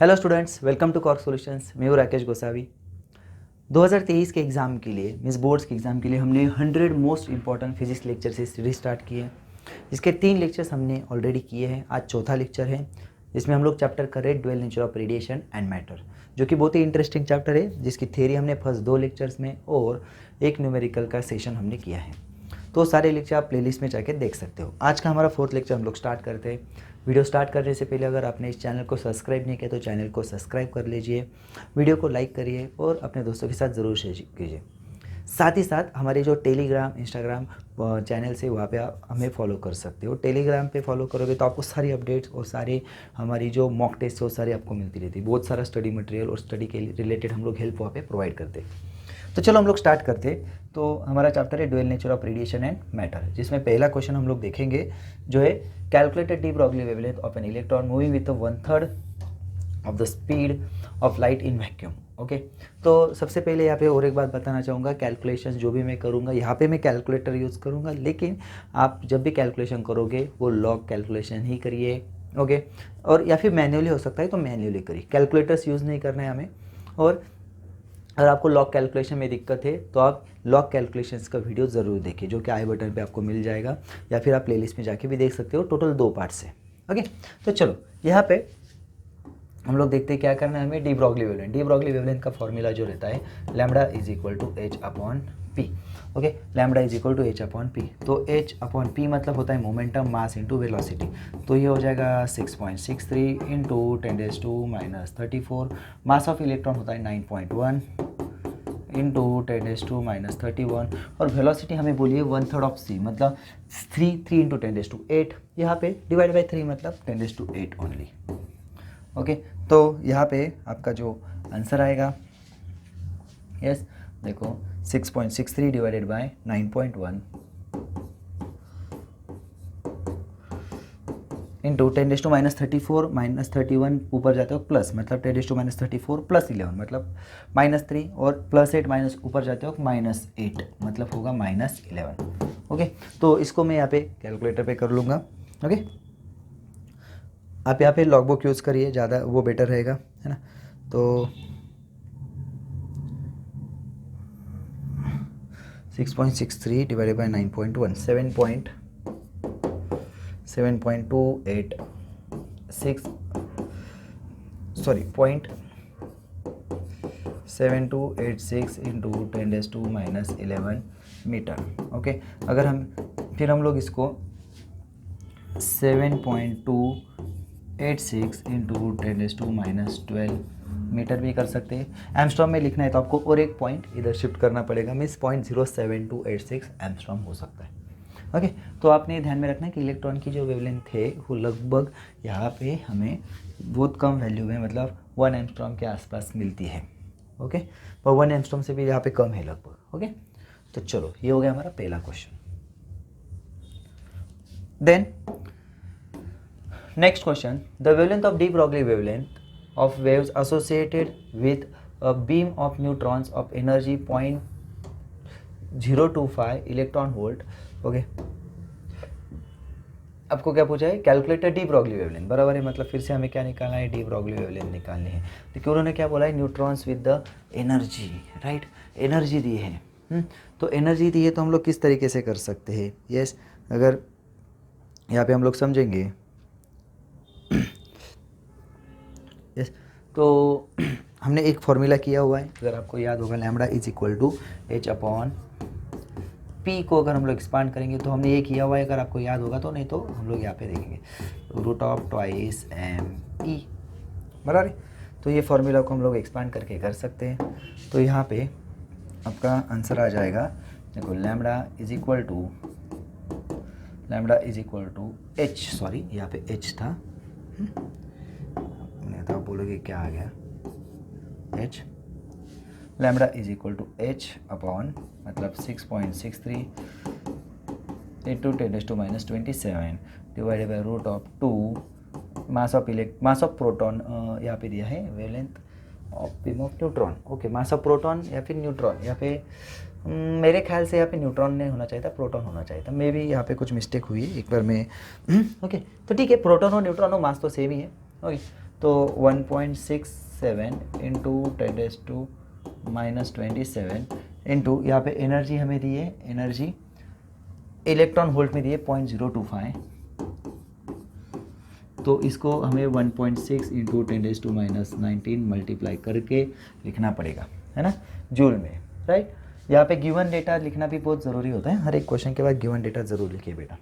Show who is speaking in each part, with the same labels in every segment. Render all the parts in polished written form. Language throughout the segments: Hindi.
Speaker 1: Hello students, welcome to Cork Solutions. मैं हूँ राकेश गोसावी। 2023 के एग्ज़ाम के लिए, मीन्स बोर्ड्स के एग्ज़ाम के लिए हमने 100 मोस्ट इंपॉर्टेंट फिजिक्स लेक्चर से सीरीज स्टार्ट की है। इसके 3 लेक्चर्स हमने ऑलरेडी किए हैं। आज चौथा लेक्चर है जिसमें हम लोग चैप्टर कर रहे हैं dual nature of radiation and matter, जो कि बहुत ही इंटरेस्टिंग चैप्टर है, जिसकी थ्योरी हमने फर्स्ट 2 लेक्चर्स में और एक न्यूमेरिकल का सेशन हमने किया है। तो सारे लेक्चर आप प्लेलिस्ट में जाकर देख सकते हो। आज का हमारा 4th लेक्चर हम लोग स्टार्ट करते हैं। वीडियो स्टार्ट करने से पहले अगर आपने इस चैनल को सब्सक्राइब नहीं किया तो चैनल को सब्सक्राइब कर लीजिए, वीडियो को लाइक करिए और अपने दोस्तों के साथ ज़रूर शेयर कीजिए। साथ ही साथ हमारे जो टेलीग्राम इंस्टाग्राम चैनल से वहाँ पे आप हमें फॉलो कर सकते हो। टेलीग्राम पे फॉलो करोगे तो आपको सारी अपडेट्स और सारी हमारी जो मॉक टेस्ट है वो सारी आपको मिलती रहती है। बहुत सारा स्टडी मटेरियल और स्टडी के रिलेटेड हम लोग हेल्प वहाँ पे प्रोवाइड करते हैं। तो चलो हम लोग स्टार्ट करते हैं। तो हमारा चैप्टर है dual nature of radiation and matter, जिसमें पहला क्वेश्चन हम लोग देखेंगे जो है calculated de Broglie wavelength of an electron moving with 1/3 of the speed of light in vacuum. Okay, तो सबसे पहले यहाँ पे और एक बात बताना चाहूँगा, कैलकुलेशंस जो भी मैं करूँगा यहाँ पे मैं कैलकुलेटर यूज़ करूँगा, लेकिन आप जब भी कैलकुलेशन करोगे वो लॉग कैलकुलेशन ही करिए। ओके, और या फिर मैन्युअली हो सकता है तो मैन्युअली करिए, कैलकुलेटर्स यूज़ नहीं करना है हमें। और अगर आपको लॉग कैलकुलेशन में दिक्कत है तो आप लॉग कैलकुलेशंस का वीडियो ज़रूर देखिए, जो कि आई बटन पे आपको मिल जाएगा, या फिर आप प्लेलिस्ट में जाके भी देख सकते हो। टोटल 2 पार्ट्स है। ओके, तो चलो यहाँ पे हम लोग देखते हैं क्या करना है हमें। De Broglie wavelength, de Broglie wavelength का फॉर्मूला जो रहता है lambda is equal to h upon p. Okay, lambda is equal to h upon p. तो एच अपॉन पी मतलब होता है मोमेंटम मास इंटू वेलोसिटी। तो ये हो जाएगा 6.63 इंटू 10⁻⁻34। मास ऑफ इलेक्ट्रॉन होता है 9.1 इंटू 10⁻31। और वेलोसिटी हमें बोलिए 1/3 ऑफ सी, मतलब 3 इंटू 10⁸। यहाँ पे डिवाइड बाई 3 मतलब 10⁸ ओनली। ओके, तो यहाँ पे आपका जो आंसर आएगा, यस देखो 6.63 डिवाइडेड बाय 9.1 इंटू 10⁻34 -31 ऊपर जाते हो प्लस, मतलब 10⁻34 प्लस 11 मतलब -3, और +8 माइनस ऊपर जाते हो -8 मतलब होगा -11। ओके, तो इसको मैं यहाँ पे कैलकुलेटर पे कर लूँगा। ओके, आप यहाँ पे लॉगबुक यूज़ करिए, ज़्यादा वो बेटर रहेगा, है ना। तो 6.63 divided by 9.1 7.286 sorry 0.7286 into 10⁻11 metre. Okay, अगर हम लोग इसको 7.286 इंटू 10⁻12 मीटर भी कर सकते हैं। एम्स्ट्रॉम में लिखना है तो आपको और एक पॉइंट इधर शिफ्ट करना पड़ेगा, मीन्स 0.07286 एम्स्ट्रॉम हो सकता है। ओके, तो आपने ध्यान में रखना है कि इलेक्ट्रॉन की जो वेवलेंथ है वो लगभग यहाँ पे हमें बहुत कम वैल्यू में, मतलब 1 एम्स्ट्रॉम के आसपास मिलती है। ओके, पर 1 एम्स्ट्रॉम से भी यहाँ पे कम है लगभग। ओके, तो चलो ये हो गया हमारा पहला question. Then next question, the wavelength of de Broglie wavelength of waves associated with a beam of neutrons of energy 0.025 electron volt. Okay, आपको क्या पूछा है, कैलकुलेटर डी ब्रॉगली वेवलेंथ, बराबर है, मतलब फिर से हमें क्या निकालना है, डी ब्रॉगली वेवलेंथ निकालनी है। तो क्यों उन्होंने क्या बोला है, neutrons with the energy, right, energy दी है। तो एनर्जी दी है तो हम लोग किस तरीके से कर सकते हैं। यस, अगर यहाँ पे हम लोग समझेंगे, यस, तो हमने एक फॉर्मूला किया हुआ है, अगर आपको याद होगा, lambda is equal to h upon p को अगर हम लोग एक्सपांड करेंगे तो हमने ये किया हुआ है, अगर आपको याद होगा तो, नहीं तो हम लोग यहाँ पे देखेंगे √2m/e, बराबर है। तो ये फॉर्मूला को हम लोग एक्सपांड करके कर सकते हैं। तो यहाँ पे आपका आंसर आ जाएगा, देखो lambda is equal to h, sorry यहाँ पे एच था, नहीं तो आप बोलोगे क्या आ गया, h, lambda is equal to h upon मतलब 6.63 into 10⁻27 divided by √2 mass of proton, यहाँ पे दिया है wavelength of beam of neutron. Okay, mass of proton या फिर न्यूट्रॉन, यहाँ पे मेरे ख्याल से यहाँ पे न्यूट्रॉन नहीं होना चाहिए था, प्रोटॉन होना चाहिए था, मे भी यहाँ पे कुछ मिस्टेक हुई है, एक बार मैं ओके, तो ठीक है, प्रोटॉन हो न्यूट्रॉन हो मास तो सेम ही है। ओके, तो 1.67 इंटू 10⁻⁻27 इंटू यहाँ पे एनर्जी हमें दी है, एनर्जी इलेक्ट्रॉन वोल्ट में दी है 0.025, तो इसको हमें 1.6 इंटू 10⁻⁻19 मल्टीप्लाई करके लिखना पड़ेगा, है ना, जूल में, राइट। यहाँ पे गिवन डेटा लिखना भी बहुत ज़रूरी होता है, हर एक क्वेश्चन के बाद गिवन डेटा ज़रूर लिखिए बेटा,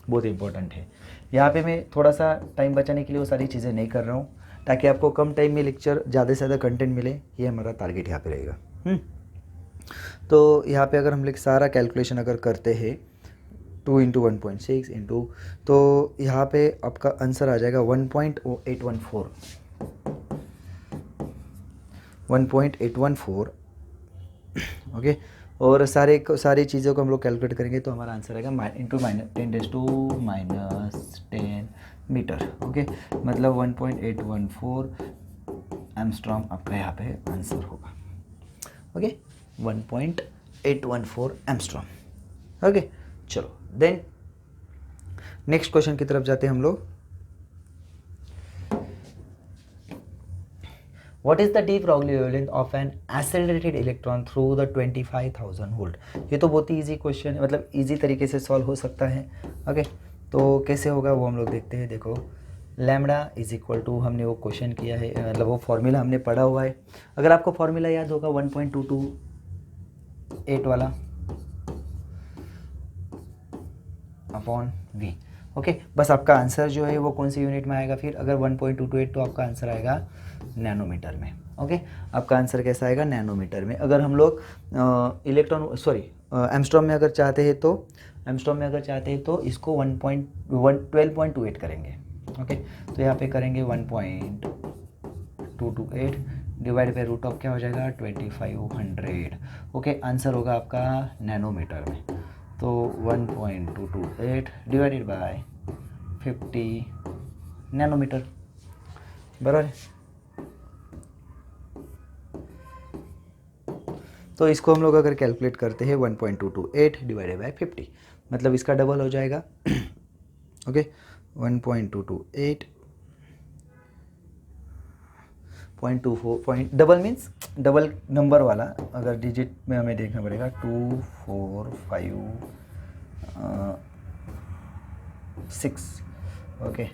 Speaker 1: बहुत इंपॉर्टेंट है। यहाँ पे मैं थोड़ा सा टाइम बचाने के लिए वो सारी चीज़ें नहीं कर रहा हूँ, ताकि आपको कम टाइम में लेक्चर ज़्यादा से ज़्यादा कंटेंट मिले, ये हमारा टारगेट यहाँ पे रहेगा। तो यहाँ पे अगर हम लोग सारा कैलकुलेशन अगर करते हैं 2 इंटू 1.6 इंटू, तो यहाँ पे आपका आंसर आ जाएगा 1.814 ओके। और सारी चीज़ों को हम लोग कैलकुलेट करेंगे तो हमारा आंसर आएगा इंटू -10⁻10 मीटर, ओके। मतलब 1.814 एम्स्ट्रॉम आपका यहाँ पे आंसर होगा, ओके, 1.814 एम्स्ट्रॉम, ओके। चलो देन नेक्स्ट क्वेश्चन की तरफ जाते हैं हम लोग। What is the de Broglie wavelength of an accelerated electron through the 25,000 volt? ये तो बहुत ही ईजी क्वेश्चन है, मतलब ईजी तरीके से सॉल्व हो सकता है, ओके। तो कैसे होगा वो हम लोग देखते हैं। देखो लैम्बडा इज इक्वल टू, हमने वो क्वेश्चन किया है, मतलब वो फॉर्मूला हमने पढ़ा हुआ है। अगर आपको फॉर्मूला याद होगा 1.228 वाला अपॉन v, ओके। बस आपका आंसर जो है वो कौन सी यूनिट में आएगा फिर, अगर 1.228 तो आपका आंसर आएगा नैनोमीटर में, ओके। आपका आंसर कैसा आएगा, नैनोमीटर में। अगर हम लोग एम्स्ट्रॉम में अगर चाहते हैं तो इसको 12.28 करेंगे, ओके। तो यहाँ पे करेंगे 1.228 डिवाइड बाई रूट ऑफ क्या हो जाएगा 2500, ओके। आंसर होगा आपका नैनोमीटर में, तो 1.228 डिवाइडेड बाय 50 नैनोमीटर, बराबर। तो इसको हम लोग अगर कैलकुलेट करते हैं 1.228 डिवाइडेड बाय 50, मतलब इसका डबल हो जाएगा, okay. 1.228 double means double number वाला, अगर डिजिट में हमें देखना पड़ेगा 2456, ओके,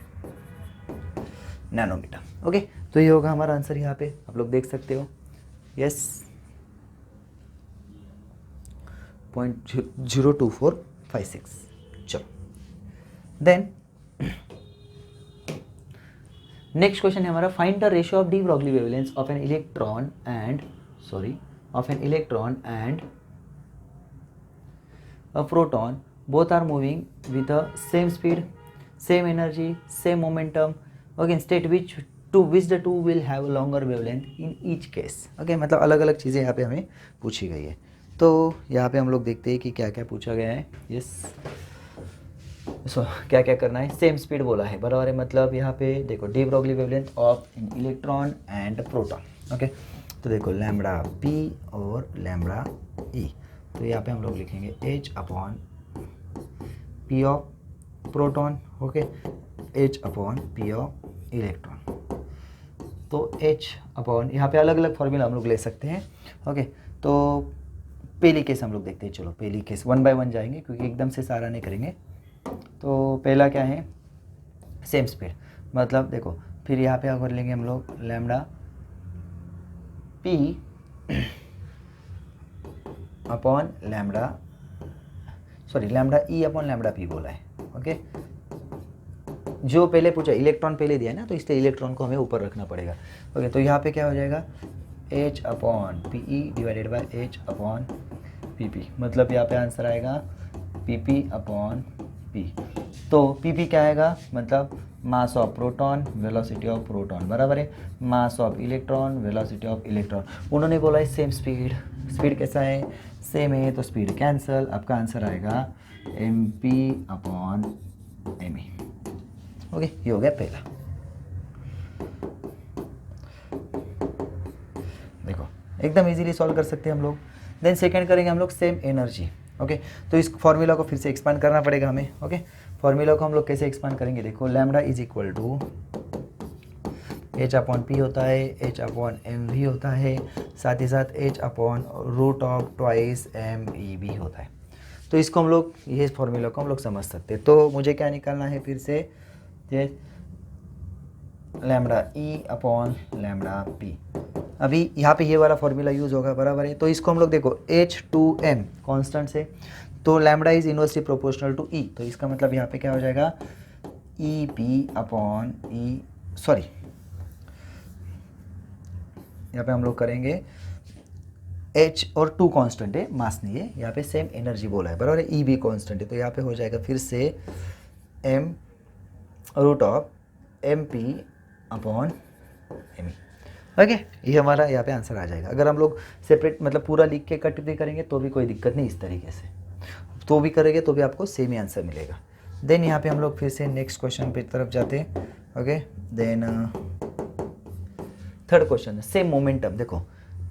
Speaker 1: नैनोमीटर, ओके। तो ये होगा हमारा आंसर, यहाँ पे आप लोग देख सकते हो, यस 0.02456। चलो देन नेक्स्ट क्वेश्चन है हमारा, find the ratio of D Broglie wavelength of an electron and a proton, both are moving with the same speed, same energy, same momentum, okay, state which the two will have longer wavelength in each case, okay। मतलब अलग अलग चीज़ें यहाँ पे हमें पूछी गई है। तो यहाँ पे हम लोग देखते हैं कि क्या क्या पूछा गया है, यस। क्या क्या करना है, सेम स्पीड बोला है, बराबर है। मतलब यहाँ पे देखो D Broglie wavelength of electron and proton, okay. तो देखो लैम्बडा पी और लैम्बडा ई, तो यहाँ पे हम लोग लिखेंगे H upon P of proton, okay, H upon P of electron. तो H अपॉन, यहाँ पे अलग अलग फॉर्मूला हम लोग ले सकते हैं, ओके। तो पहली केस हम लोग देखते हैं, चलो पहली केस 1 बाय 1 जाएंगे, क्योंकि एकदम से सारा नहीं करेंगे। तो पहला क्या है, सेम स्पीड, मतलब देखो फिर यहाँ पे अगर लेंगे हम लोग लैम्बडा P अपॉन लैम्बडा ई अपॉन लैम्बडा पी बोला है, ओके। जो पहले पूछा इलेक्ट्रॉन पहले दिया है ना, तो इसलिए इलेक्ट्रॉन को हमें ऊपर रखना पड़ेगा, ओके। तो यहाँ पे क्या हो जाएगा H upon P E divided by H upon P P, मतलब यहाँ पे आंसर आएगा पी पी अपॉन पी। तो पी पी क्या आएगा, मतलब मास of proton velocity of proton, बराबर है mass of electron velocity of electron. उन्होंने बोला है सेम स्पीड, स्पीड कैसा है, सेम है, तो स्पीड कैंसल, आपका आंसर आएगा m p upon m e, okay. ये हो गया पहला। देखो एकदम इजीली सॉल्व कर सकते हैं हम लोग। देन सेकंड करेंगे हम लोग सेम एनर्जी, ओके। तो इस फॉर्मूला को फिर से एक्सपांड करना पड़ेगा हमें, ओके। फॉर्मूला को हम लोग कैसे एक्सपांड करेंगे, देखो lambda is equal to h upon p होता है, एच अपॉन एम वी होता है, साथ ही साथ h upon root of twice m e भी होता है। तो इसको हम लोग, ये फॉर्मूला को हम लोग समझ सकते हैं। तो मुझे क्या निकालना है फिर से, ये लैम्बडा ई अपॉन लैम्बडा पी। अभी यहाँ पे ये वाला फॉर्मूला यूज़ होगा, बराबर है। तो इसको हम लोग देखो H2M कांस्टेंट से, तो lambda is inversely proportional to E, तो इसका मतलब यहाँ पे क्या हो जाएगा E P upon E, sorry यहाँ पे हम लोग करेंगे H और 2 कांस्टेंट है, मास नहीं है, यहाँ पे सेम एनर्जी बोला है, बराबर है। ई भी कांस्टेंट है, तो यहाँ पे हो जाएगा फिर से m root of m p upon m e. Okay, ये हमारा यहाँ पे आंसर आ जाएगा। अगर हम लोग सेपरेट मतलब पूरा लिख के कट भी करेंगे तो भी कोई दिक्कत नहीं, इस तरीके से तो भी करेंगे तो भी आपको सेम ही आंसर मिलेगा। देन यहाँ पे हम लोग फिर से नेक्स्ट क्वेश्चन पे तरफ जाते हैं। ओके, देन थर्ड क्वेश्चन है सेम मोमेंटम। देखो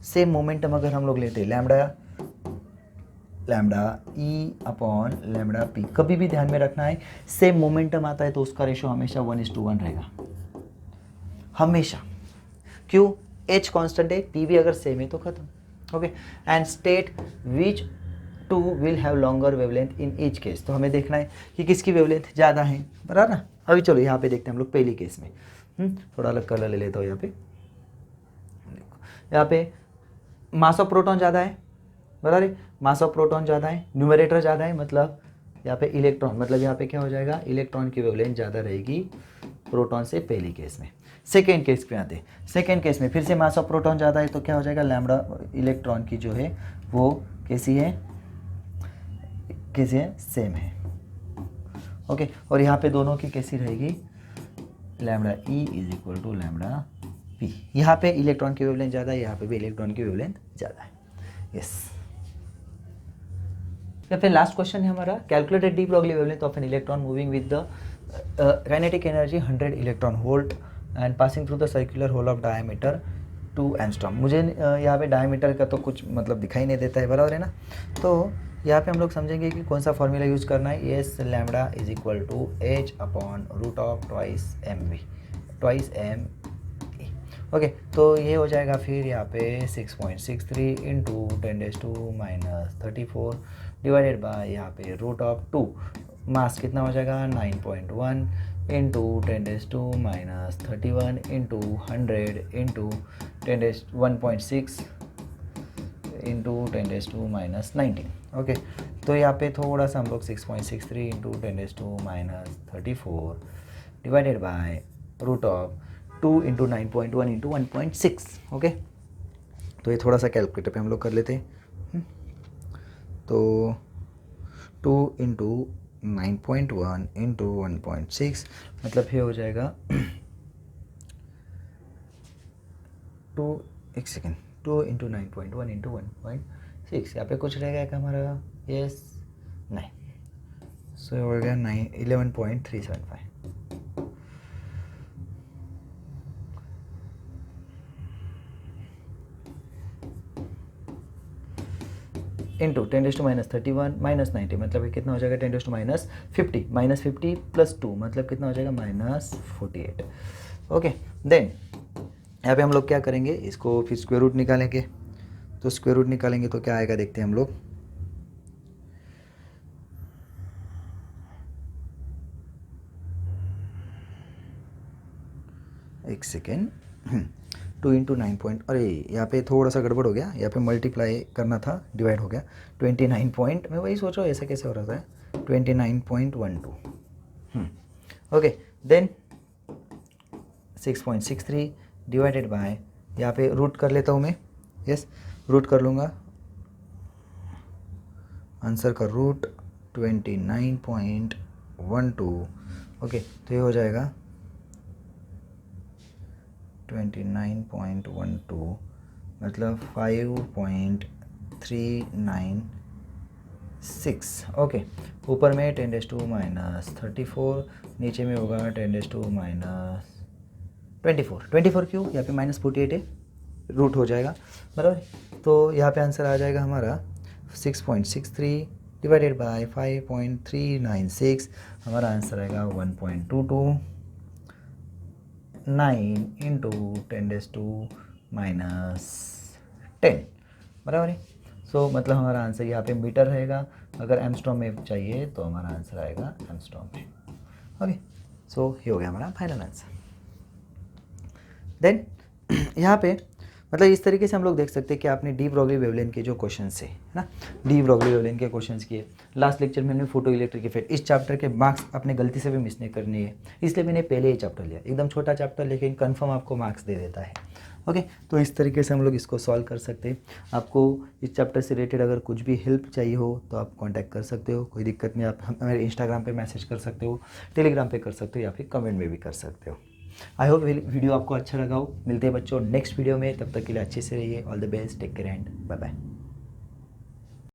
Speaker 1: सेम मोमेंटम अगर हम लोग लेते हैं लैम्बडा ई अपॉन लैम्बडा पी, कभी भी ध्यान में रखना है सेम मोमेंटम आता है तो उसका रेशो हमेशा 1:1 रहेगा, हमेशा। क्यों? एच कांस्टेंट है, पी भी अगर सेम है तो खत्म। Okay, and state which two will have longer wavelength in each case. तो हमें देखना है कि किसकी वेवलेंथ ज़्यादा है, बराबर ना। अभी चलो यहाँ पे देखते हैं हम लोग पहली केस में। थोड़ा अलग कलर ले लेता हूँ यहाँ पे। देखो यहाँ पे मास ऑफ प्रोटॉन ज़्यादा है, बराबर है। मास ऑफ प्रोटॉन ज़्यादा है, न्यूमरेटर ज़्यादा है, मतलब यहाँ पे इलेक्ट्रॉन, मतलब यहाँ पे क्या हो जाएगा इलेक्ट्रॉन की वेवलेंथ ज़्यादा रहेगी प्रोटॉन से पहली केस में। सेकेंड केस पे आते हैं। सेकेंड केस में फिर से मास ऑफ प्रोटॉन ज़्यादा है तो क्या हो जाएगा लैम्बडा इलेक्ट्रॉन की जो है वो कैसी है सेम है। ओके, और यहाँ पे दोनों की कैसी रहेगी lambda e is equal to lambda p. यहाँ पे इलेक्ट्रॉन की वेवलेंथ ज़्यादा है, यहाँ पे भी इलेक्ट्रॉन की वेवलेंथ ज़्यादा है। यस, या फिर लास्ट क्वेश्चन है हमारा, calculated de Broglie wavelength of an electron moving with the kinetic energy 100 electron volt and passing through the circular hole of diameter 2 angstrom. मुझे यहाँ पे डायमीटर का तो कुछ मतलब दिखाई नहीं देता है, बराबर है ना। तो यहाँ पे हम लोग समझेंगे कि कौन सा फॉर्मूला यूज़ करना है। As lambda is equal to h upon root of twice m v, twice m. Okay, तो ये हो जाएगा फिर यहाँ पे 6.63 इंटू 10⁻⁻34 डिवाइडेड बाय यहाँ पे रूट ऑफ 2, मास कितना हो जाएगा 9.1 into 10⁻31 into 100 into 1.6 into 10⁻19। Okay, तो यहाँ पे थोड़ा सा हम लोग 6.63 into 10⁻34 divided by root of 2 into 9.1 into 1.6। Okay, तो ये थोड़ा सा कैलकुलेटर पे हम लोग कर लेते हैं। तो 2 इंटू 9.1 इंटू 1.6 मतलब ये हो जाएगा 2 इंटू 9.1 इंटू 1.6। यहाँ पे कुछ रहेगा क्या हमारा? यस, नहीं, सो हो गया 11.375 इंटू 10⁻31 माइनस 90 मतलब ये कितना हो जाएगा 10⁻50 माइनस 50 प्लस 2 मतलब कितना हो जाएगा -48। ओके, देन यहाँ पे हम लोग क्या करेंगे, इसको फिर स्क्वायर रूट निकालेंगे। तो स्क्वायर रूट निकालेंगे तो क्या आएगा देखते हैं हम लोग। एक सेकेंड, 2 इंटू 9 अरे यहाँ पे थोड़ा सा गड़बड़ हो गया, यहाँ पे मल्टीप्लाई करना था, डिवाइड हो गया 29 पॉइंट, मैं वही सोच रहा हूँ ऐसा कैसे हो रहा था 29.12। ओके, देन 6.63 डिवाइडेड बाय, यहाँ पे रूट कर लेता हूँ मैं। यस, रूट कर लूँगा, आंसर का रूट 29.12। ओके, तो ये हो जाएगा 29.12 मतलब 5.396। ओके, ऊपर में 10⁻34, नीचे में होगा 10⁻24 क्यों, यहाँ पे -48 है, रूट हो जाएगा, बराबर। तो यहाँ पे आंसर आ जाएगा हमारा 6.63 डिवाइडेड बाय 5.396, हमारा आंसर आएगा 1.22
Speaker 2: 9 इंटू 10⁻⁻10 बराबर है। सो मतलब हमारा आंसर यहाँ पे मीटर रहेगा, अगर एमस्ट्रॉम में चाहिए तो हमारा आंसर आएगा एमस्ट्रॉम में। ओके, सो ये हो गया हमारा फाइनल आंसर। देन यहाँ पे मतलब इस तरीके से हम लोग देख सकते हैं कि आपने डी ब्रॉगली वेवलेंथ के जो क्वेश्चन है ना, डी ब्रॉगली वेवलेंथ के क्वेश्चंस किए। लास्ट लेक्चर में हमने फोटो इलेक्ट्रिक इफेक्ट, इस चैप्टर के मार्क्स आपने गलती से भी मिस नहीं करनी है, इसलिए मैंने पहले ही चैप्टर लिया, एकदम छोटा चैप्टर लेकिन कंफर्म आपको मार्क्स दे देता है। ओके, तो इस तरीके से हम लोग इसको सॉल्व कर सकते हैं। आपको इस चैप्टर से रिलेटेड अगर कुछ भी हेल्प चाहिए हो तो आप कांटेक्ट कर सकते हो, कोई दिक्कत नहीं। आप हमारे इंस्टाग्राम पे मैसेज कर सकते हो, टेलीग्राम पे कर सकते हो, या फिर कमेंट में भी कर सकते हो। आई होप वीडियो आपको अच्छा लगा हो। मिलते हैं बच्चों नेक्स्ट वीडियो में, तब तक के लिए अच्छे से रहिए। All the best, take care and bye bye.